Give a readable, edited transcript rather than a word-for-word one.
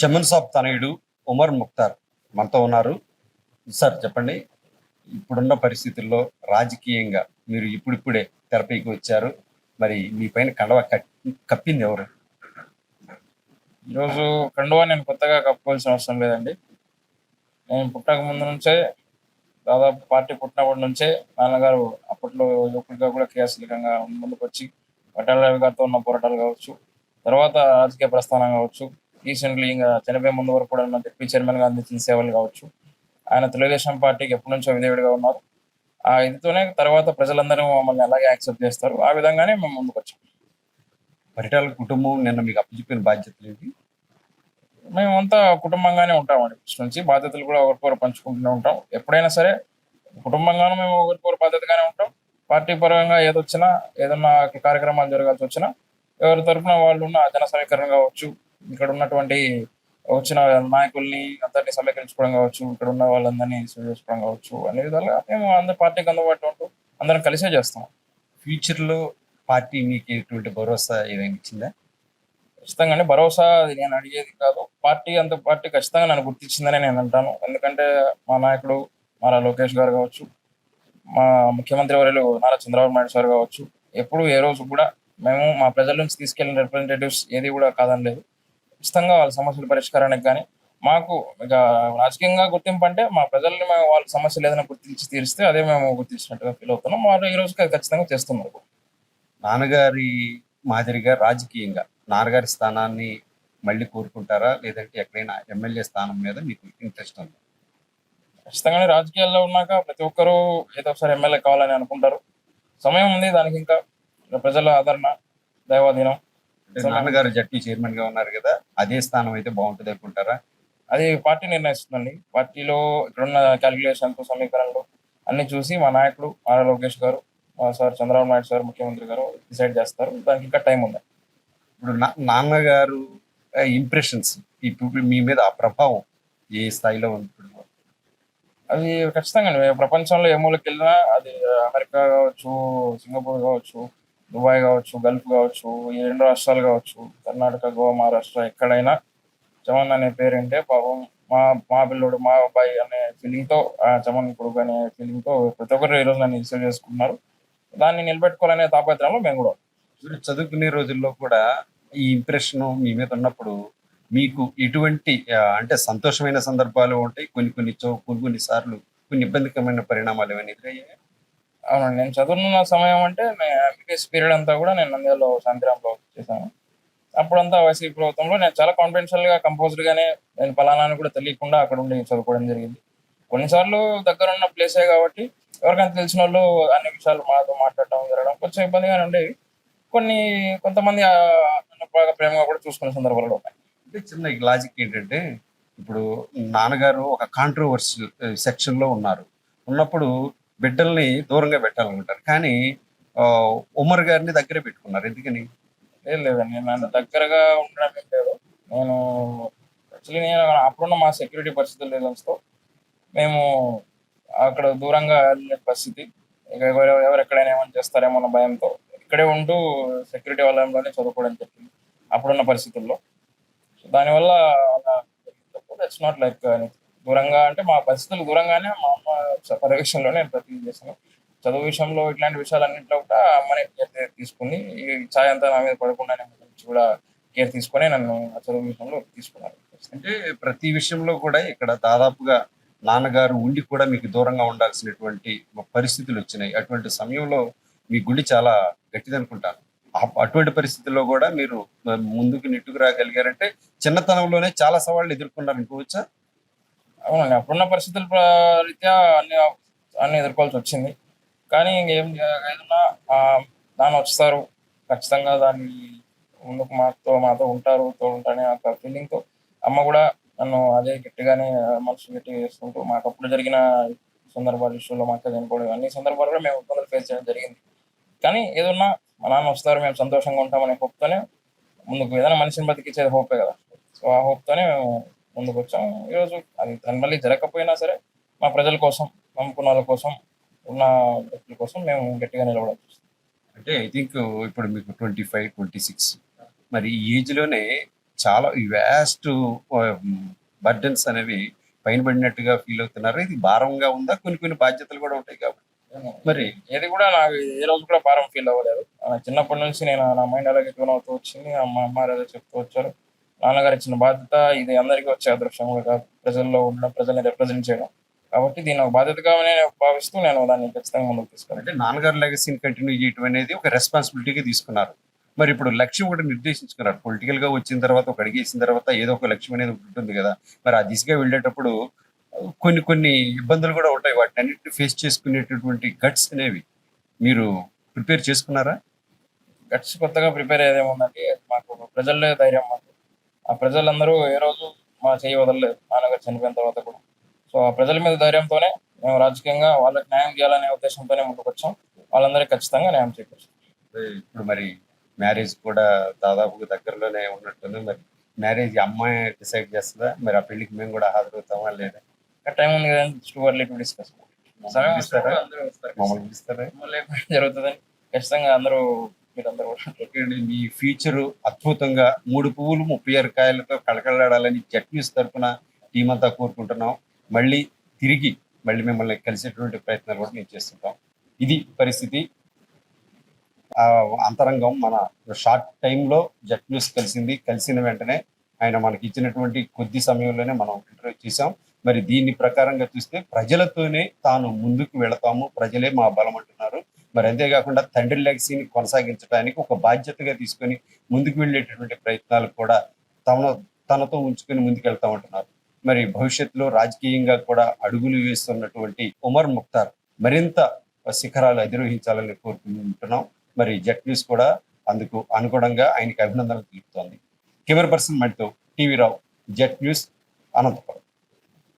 చెమన్ సాబ్ తనయుడు ఉమర్ ముక్తార్ మనతో ఉన్నారు. సార్ చెప్పండి, ఇప్పుడున్న పరిస్థితుల్లో రాజకీయంగా మీరు ఇప్పుడిప్పుడే తెరపైకి వచ్చారు. మరి మీ పైన కండవ కప్పింది ఎవరు? ఈరోజు కండువా నేను కొత్తగా కప్పుకోవాల్సిన అవసరం లేదండి. నేను పుట్టక ముందు నుంచే, దాదాపు పార్టీ పుట్టినప్పటి నుంచే నాన్నగారు అప్పట్లో యువకుడిగా కూడా క్రియాశీలకంగా ముందుకు వచ్చి పట్టాల రవి గారితో ఉన్న పోరాటాలు కావచ్చు, తర్వాత రాజకీయ ప్రస్థానం కావచ్చు, రీసెంట్లీ ఇంకా చనిపోయే ముందు వరకు కూడా ఉన్న డిప్యూటీ చైర్మన్గా అందించిన సేవలు కావచ్చు, ఆయన తెలుగుదేశం పార్టీకి ఎప్పటి నుంచో విధేయుడిగా ఉన్నారు. ఆ ఇదితోనే తర్వాత ప్రజలందరూ మమ్మల్ని అలాగే యాక్సెప్ట్ చేస్తారు. ఆ విధంగానే మేము ముందుకు వచ్చాం. పరిటాల కుటుంబం నిన్న మీకు అప్పచెప్పిన బాధ్యతలు ఏంటి? మేమంతా కుటుంబంగానే ఉంటామండి. ఫస్ట్ నుంచి బాధ్యతలు కూడా ఒకరికొకరు పంచుకుంటూనే ఉంటాం. ఎప్పుడైనా సరే కుటుంబంగానూ మేము ఒకరికొకరు బాధ్యతగానే ఉంటాం. పార్టీ పరంగా ఏదొచ్చినా, ఏదన్నా కార్యక్రమాలు జరగాల్సి వచ్చినా ఎవరి తరఫున వాళ్ళు ఉన్న జన సమీకరణ కావచ్చు, ఇక్కడ ఉన్నటువంటి వచ్చిన నాయకుల్ని అందరినీ సమీకరించుకోవడం కావచ్చు, ఇక్కడ ఉన్న వాళ్ళందరినీ రిసీవ్ చేసుకోవడం కావచ్చు, అన్ని విధాలుగా మేము అందరి పార్టీకి అందుబాటులో ఉంటూ అందరం కలిసే చేస్తాం. ఫ్యూచర్లో పార్టీ మీకు ఎటువంటి భరోసా ఏదైనా ఇచ్చిందా? ఖచ్చితంగానే భరోసా అది నేను అడిగేది కాదు. పార్టీ ఖచ్చితంగా నన్ను గుర్తించిందని నేను అంటాను. ఎందుకంటే మా నాయకుడు నారా లోకేష్ గారు కావచ్చు, మా ముఖ్యమంత్రి వర్యులు నారా చంద్రబాబు నాయుడు సార్ కావచ్చు, ఎప్పుడు ఏ రోజు కూడా మేము మా ప్రజల నుంచి తీసుకెళ్లిన రిప్రజెంటేటివ్స్ ఏది కూడా కాదనలేదు. ఖచ్చితంగా వాళ్ళ సమస్యల పరిష్కారానికి కానీ మాకు ఇక రాజకీయంగా గుర్తింపు అంటే మా ప్రజల్ని మేము వాళ్ళ సమస్యలు ఏదైనా గుర్తించి తీరిస్తే అదే మేము గుర్తించినట్టుగా ఫీల్ అవుతున్నాం. వాళ్ళు ఈ రోజుకి అది ఖచ్చితంగా చేస్తున్నారు. నాన్నగారి మాదిరిగా రాజకీయంగా నాన్నగారి స్థానాన్ని మళ్ళీ కోరుకుంటారా, లేదంటే ఎక్కడైనా ఎమ్మెల్యే స్థానం మీద మీకు ఇంట్రెస్ట్ ఉంది? ఖచ్చితంగానే రాజకీయాల్లో ఉన్నాక ప్రతి ఒక్కరూ ఏదో ఒకసారి ఎమ్మెల్యే కావాలని అనుకుంటారు. సమయం ఉంది దానికి. ఇంకా ప్రజల ఆదరణ, దైవాధీనం. అంటే నాన్నగారు జడ్పీ చైర్మన్ గా ఉన్నారు కదా, అదే స్థానం అయితే బాగుంటుంది అనుకుంటారా? అది పార్టీ నిర్ణయిస్తుందండి. పార్టీలో ఇక్కడున్న క్యాలిక్యులేషన్స్, సమీకరణలు అన్ని చూసి మా నాయకుడు నారా లోకేష్ గారు, మా సార్ చంద్రబాబు నాయుడు సార్ ముఖ్యమంత్రి గారు డిసైడ్ చేస్తారు. దానికి ఇంకా టైం ఉంది. ఇప్పుడు నాన్నగారు ఇంప్రెషన్స్ ఇప్పుడు మీ మీద ఆ ప్రభావం ఏ స్థాయిలో ఉంది ఇప్పుడు? అది ఖచ్చితంగా ప్రపంచంలో ఏ మూలకి వెళ్ళినా, అది అమెరికా కావచ్చు, సింగపూర్ కావచ్చు, దుబాయ్ కావచ్చు, గల్ఫ్ కావచ్చు, ఈ రెండు రాష్ట్రాలు కావచ్చు, కర్ణాటక, గోవా, మహారాష్ట్ర, ఎక్కడైనా చమన్ అనే పేరుంటే పాపం మా మా పిల్లోడు, మా అబ్బాయి అనే ఫీలింగ్తో, చమన్ కొడుకు అనే ఫీలింగ్తో ప్రతి ఒక్కరు ఈరోజు నన్ను రిసీవ్ చేసుకుంటున్నారు. దాన్ని నిలబెట్టుకోవాలనే తాపత్రయంలో మేము కూడా. మీరు చదువుకునే రోజుల్లో కూడా ఈ ఇంప్రెషన్ మీ మీద ఉన్నప్పుడు మీకు ఎటువంటి అంటే సంతోషమైన సందర్భాలు ఉంటాయి, కొన్ని సార్లు కొన్ని ఇబ్బందికరమైన పరిణామాలు ఏమైనా ఎదురయ్యాయి? అవునండి, నేను చదువుతున్న సమయం అంటే ఎంబీబీఎస్ పీరియడ్ అంతా కూడా నేను నంద్యాలలో శాంతిరాంలో చేశాను. అప్పుడంతా వైసీపీ ప్రభుత్వంలో నేను చాలా కాన్ఫిడెన్షియల్గా, కంపోజ్డ్గానే నేను పలానా అని కూడా తెలియకుండా అక్కడ ఉండి చదువుకోవడం జరిగింది. కొన్నిసార్లు దగ్గర ఉన్న ప్లేసే కాబట్టి ఎవరికైనా తెలిసిన వాళ్ళు అన్ని విషయాలు మాతో మాట్లాడటం జరగడం కొంచెం ఇబ్బందిగానే ఉండేవి. కొంతమంది నన్ను బాగా ప్రేమగా కూడా చూసుకునే సందర్భాలు కూడా ఉన్నాయి. అంటే చిన్న లాజిక్ ఏంటంటే, ఇప్పుడు నాన్నగారు ఒక కాంట్రవర్షియల్ సెక్షన్లో ఉన్నప్పుడు బిడ్డల్ని దూరంగా పెట్టాలనుకుంటారు, కానీ ఉమర్ గారిని దగ్గరే పెట్టుకున్నారు. ఎందుకని? లేదండి, నన్ను దగ్గరగా ఉండడం ఏం లేదు. నేను యాక్చువల్లీ నేను అప్పుడున్న మా సెక్యూరిటీ పరిస్థితుల రీజన్స్తో మేము అక్కడ దూరంగా వెళ్ళిన పరిస్థితి. ఇక ఎవరు ఎక్కడైనా ఏమైనా చేస్తారేమో అన్న భయంతో ఇక్కడే ఉంటూ సెక్యూరిటీ వలయంలోనే చదువుకోవడం చెప్పింది అప్పుడున్న పరిస్థితుల్లో. దానివల్ల అలా దట్స్ నాట్ లైక్ దూరంగా అంటే మా పరిస్థితులు దూరంగానే మా అమ్మ పర్యవేక్షణలోనే నేను ప్రతి చేశాను. చదువు విషయంలో ఇట్లాంటి విషయాలన్నింటిలో కూడా అమ్మనే కేర్ తీసుకుంది. ఈ ఛాయ్ అంతా నా మీద పడకుండా నేను గురించి కూడా కేర్ తీసుకొని నన్ను ఆ చదువు విషయంలో తీసుకున్నారు. అంటే ప్రతి విషయంలో కూడా ఇక్కడ దాదాపుగా నాన్నగారు ఉండి కూడా మీకు దూరంగా ఉండాల్సినటువంటి పరిస్థితులు వచ్చినాయి. అటువంటి సమయంలో మీ గుండె చాలా గట్టిదనుకుంటాను. అటువంటి పరిస్థితుల్లో కూడా మీరు ముందుకు నెట్టుకు రాగలిగారంటే చిన్నతనంలోనే చాలా సవాళ్ళు ఎదుర్కొన్నారు అనుకోవచ్చా? అవునండి, అప్పుడున్న పరిస్థితుల రీత్యా అన్ని అన్ని ఎదుర్కోవాల్సి వచ్చింది. కానీ ఇంకేం ఏదన్నా నాన్న వస్తారు, ఖచ్చితంగా దాన్ని ముందుకు మాతో ఉంటారు, తోడుంటారనే ఒక ఫీలింగ్తో అమ్మ కూడా నన్ను అదే గట్టిగానే మనసు గట్టిగా చేసుకుంటూ మాకప్పుడు జరిగిన సందర్భాల విషయంలో మా అక్క చనిపోవడం అన్ని సందర్భాలు కూడా మేము ఇబ్బందులు ఫేస్ చేయడం జరిగింది. కానీ ఏదన్నా మా నాన్న వస్తారు, మేము సంతోషంగా ఉంటామనే హోప్తోనే ముందుకు, ఏదైనా మనిషిని బతికించేది హోపే కదా. సో ఆ హోప్తోనే మేము ముందుకు వచ్చాం. ఈరోజు అది దాని మళ్ళీ జరగకపోయినా సరే మా ప్రజల కోసం, నమ్ముకున్న వాళ్ళ కోసం, ఉన్న వ్యక్తుల కోసం మేము గట్టిగా నిలబడాలి. అంటే ఐ థింక్ ఇప్పుడు మీకు 25, 26, మరి ఈ ఏజ్లోనే చాలా ఈ వ్యాస్ట్ బర్డెన్స్ అనేవి పైన పడినట్టుగా ఫీల్ అవుతున్నారు. ఇది భారంగా ఉందా? కొన్ని కొన్ని బాధ్యతలు కూడా ఉంటాయి కాబట్టి మరి ఏది కూడా నాకు ఏ రోజు కూడా భారం ఫీల్ అవ్వలేదు. చిన్నప్పటి నుంచి నేను నా మైండ్ అలాగే ట్యూన్ అవుతూ వచ్చింది. మా అమ్మ అదే చెప్తూ వచ్చారు. నాన్నగారు ఇచ్చిన బాధ్యత ఇది అందరికీ వచ్చే అదృష్టం కూడా కాదు. ప్రజల్లో ఉండడం, ప్రజల్ని రిప్రజెంట్ చేయడం. కాబట్టి దీన్ని ఒక బాధ్యతగా నేను భావిస్తూ నేను దాన్ని ఖచ్చితంగా ముందుకు తీసుకెళ్ళాను. అంటే నాన్నగారి లెగసీని కంటిన్యూ చేయటం అనేది ఒక రెస్పాన్సిబిలిటీగా తీసుకున్నారు. మరి ఇప్పుడు లక్ష్యం కూడా నిర్దేశించుకున్నారు. పొలిటికల్ గా వచ్చిన తర్వాత ఒక అడిగేసిన తర్వాత ఏదో ఒక లక్ష్యం అనేది ఒకటి ఉంటుంది కదా. మరి ఆ దిశగా వెళ్ళేటప్పుడు కొన్ని కొన్ని ఇబ్బందులు కూడా ఉంటాయి. వాటిని అన్నింటిని ఫేస్ చేసుకునేటటువంటి గట్స్ అనేవి మీరు ప్రిపేర్ చేసుకున్నారా? గట్స్ కొత్తగా ప్రిపేర్ అయ్యేదేముందంటే మాకు ప్రజల్లో ధైర్యం మాకు. ఆ ప్రజలందరూ ఏ రోజు మా చేయి వదలలేదు నాన్నగారు చనిపోయిన తర్వాత కూడా. సో ఆ ప్రజల మీద ధైర్యంతోనే మేము రాజకీయంగా వాళ్ళకి న్యాయం చేయాలనే ఉద్దేశంతోనే ముందుకు వచ్చాం. వాళ్ళందరికీ ఖచ్చితంగా న్యాయం చేకూర్చాం. ఇప్పుడు మరి మ్యారేజ్ కూడా దాదాపుగా దగ్గరలోనే ఉన్నట్టుంది. మరి మ్యారేజ్ అమ్మాయి డిసైడ్ చేస్తుందా? మరి ఆ పెళ్లికి మేము కూడా హాజరవుతామా లేదా? టైం ఉంది కదా టూ ఎర్లీ టు డిస్కస్. సమయం పిలుస్తారా? అందరూ వస్తారు. మమ్మల్ని పిలుస్తారా? మళ్ళీ జరుగుతుందని ఖచ్చితంగా అందరూ మీరందరూ ఓకేండి. మీ ఫ్యూచర్ అద్భుతంగా 3 పువ్వులు 36 కాయలతో కళకళలాడాలని జెట్ న్యూస్ తరపున టీం అంతా కోరుకుంటున్నాం. మళ్ళీ తిరిగి మళ్ళీ మిమ్మల్ని కలిసేటువంటి ప్రయత్నాలు కూడా మేము చేస్తుంటాం. ఇది పరిస్థితి. అంతరంగం మన షార్ట్ టైంలో జెట్ న్యూస్ కలిసింది. కలిసిన వెంటనే ఆయన మనకి ఇచ్చినటువంటి కొద్ది సమయంలోనే మనం ఇంటర్వ్యూ చేసాం. మరి దీన్ని ప్రకారంగా చూస్తే ప్రజలతోనే తాను ముందుకు వెళతాము, ప్రజలే మా బలం అంటున్నారు. మరి అంతేకాకుండా తండ్రి లెగసీని కొనసాగించడానికి ఒక బాధ్యతగా తీసుకొని ముందుకు వెళ్ళేటటువంటి ప్రయత్నాలు కూడా తనతో ఉంచుకొని ముందుకు వెళ్తామంటున్నారు. మరి భవిష్యత్తులో రాజకీయంగా కూడా అడుగులు వేస్తున్నటువంటి ఉమర్ ముఖ్తార్ మరింత శిఖరాలు అధిరోహించాలని కోరుకుంటున్నాం. మరి జెట్ న్యూస్ కూడా అందుకు అనుగుణంగా ఆయనకి అభినందనలు తెలుపుతోంది. కెమెరా పర్సన్ మణితో టీవీ రావు, జెట్ న్యూస్, అనంతపురం.